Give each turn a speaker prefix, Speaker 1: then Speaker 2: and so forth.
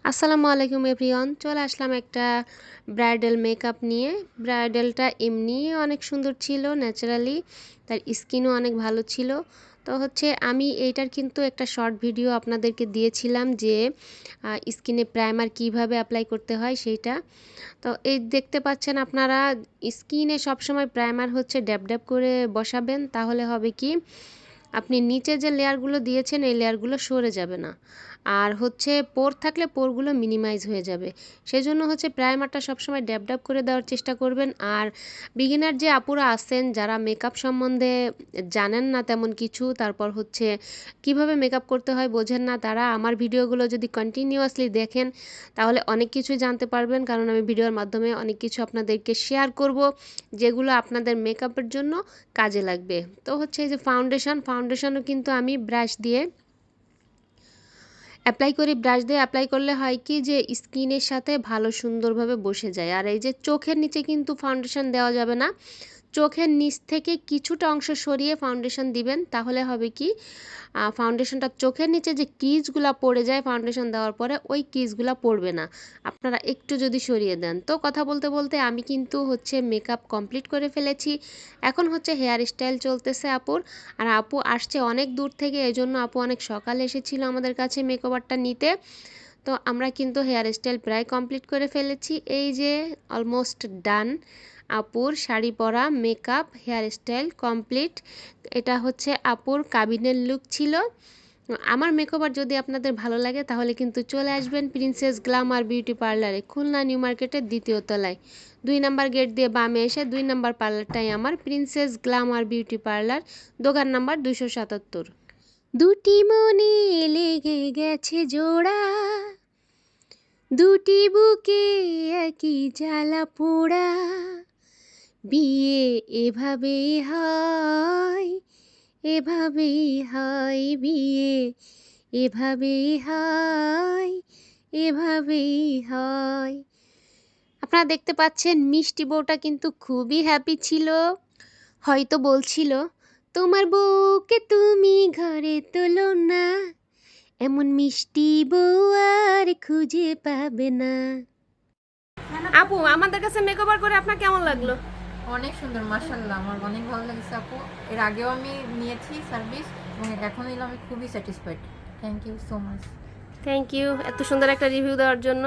Speaker 1: আসসালামু আলাইকুম এভরিওয়ান, চলে আসলাম একটা ব্রাইডাল মেকআপ নিয়ে। ব্রাইডালটা এমনিই অনেক সুন্দর ছিল ন্যাচারালি, তার স্কিনও অনেক ভালো ছিল। তো হচ্ছে আমি এইটার কিন্তু একটা শর্ট ভিডিও আপনাদেরকে দিয়েছিলাম যে স্কিনে প্রাইমার কিভাবে অ্যাপ্লাই করতে হয় সেইটা। তো এই দেখতে পাচ্ছেন আপনারা, স্কিনে সবসময় প্রাইমার হচ্ছে ড্যাব ড্যাব করে বসাবেন, তাহলে হবে কি আপনি নিচে যে লেয়ারগুলো দিয়েছেন এই লেয়ারগুলো সরে যাবে না, আর হচ্ছে পোর থাকলে পোরগুলো মিনিমাইজ হয়ে যাবে। সেজন্য হচ্ছে প্রাইমারটা সবসময় ড্যাব ড্যাব করে দেওয়ার চেষ্টা করবেন। আর বিগিনার যে আপুরা আছেন যারা মেকআপ সম্বন্ধে জানেন না তেমন কিছু, তারপর হচ্ছে কিভাবে মেকআপ করতে হয় বোঝেন না, তারা আমার ভিডিওগুলো যদি কন্টিনিউয়াসলি দেখেন তাহলে অনেক কিছুই জানতে পারবেন, কারণ আমি ভিডিওর মাধ্যমে অনেক কিছু আপনাদেরকে শেয়ার করব যেগুলো আপনাদের মেকআপের জন্য কাজে লাগবে। তো হচ্ছে এই যে ফাউন্ডেশনও কিন্তু আমি ব্রাশ দিয়ে অ্যাপ্লাই করি। ব্রাশ দিয়ে অ্যাপ্লাই করলে হয় কি যে স্কিনের সাথে ভালো সুন্দরভাবে বসে যায়। আর এই যে চোখের নিচে কিন্তু ফাউন্ডেশন দেওয়া যাবে না, চোখের নিচ থেকে কিছুটা অংশ সরিয়ে ফাউন্ডেশন দিবেন, তাহলে হবে কি ফাউন্ডেশনটা চোখের নিচে যে ক্রিজগুলা পড়ে যায় ফাউন্ডেশন দেওয়ার পরে ওই ক্রিজগুলা পড়বে না, আপনারা একটু যদি সরিয়ে দেন। তো কথা বলতে বলতে আমি কিন্তু হচ্ছে মেকআপ কমপ্লিট করে ফেলেছি। এখন হচ্ছে হেয়ার স্টাইল চলতেছে আপুর। আর আপু আসছে অনেক দূর থেকে, এই জন্য আপু অনেক সকালে এসেছিল আমাদের কাছে মেকওভারটা নিতে। তো আমরা কিন্তু হেয়ার স্টাইল প্রায় কমপ্লিট করে ফেলেছি, এই যে অলমোস্ট ডান। আপুর শাড়ি পরা মেকআপ হেয়ার স্টাইল কমপ্লিট। এটা হচ্ছে আপুর কাবিনের লুক ছিল। আমার মেকওভার যদি আপনাদের ভালো লাগে তাহলে কিন্তু চলে আসবেন প্রিন্সেস গ্ল্যামার বিউটি পার্লারে, খুলনা নিউ মার্কেটের দ্বিতীয় তলায় 2 নম্বর গেট দিয়ে বামে এসে 2 নম্বর পার্লারটাই আমার প্রিন্সেস গ্ল্যামার বিউটি পার্লার, দোকান নাম্বার 277। দুটি মনে লেগে গেছে জোড়া, দুটি বুকে একই জ্বালা পোড়া, বিয়ে এভাবেই হয়, এভাবেই হয় বিয়ে, এভাবেই হয়, এভাবেই হয়। আপনারা দেখতে পাচ্ছেন মিষ্টি বউটা কিন্তু খুবই হ্যাপি ছিল। হয়তো বলছিল, তোমার বউকে তুমি ঘরে তোলো না, এমন মিষ্টি বউ আর খুঁজে পাবে না। আপু, আমাদের কাছে মেকওভার করে আপনার কেমন লাগলো?
Speaker 2: অনেক সুন্দর, মাশাআল্লাহ, আমার অনেক ভালো লেগেছে আপু। এর আগেও আমি নিয়েছি সার্ভিস এবং এখন নিলাম, আমি খুবই satisfied. Thank you so much.
Speaker 1: Thank you এত সুন্দর একটা রিভিউ দেওয়ার জন্য।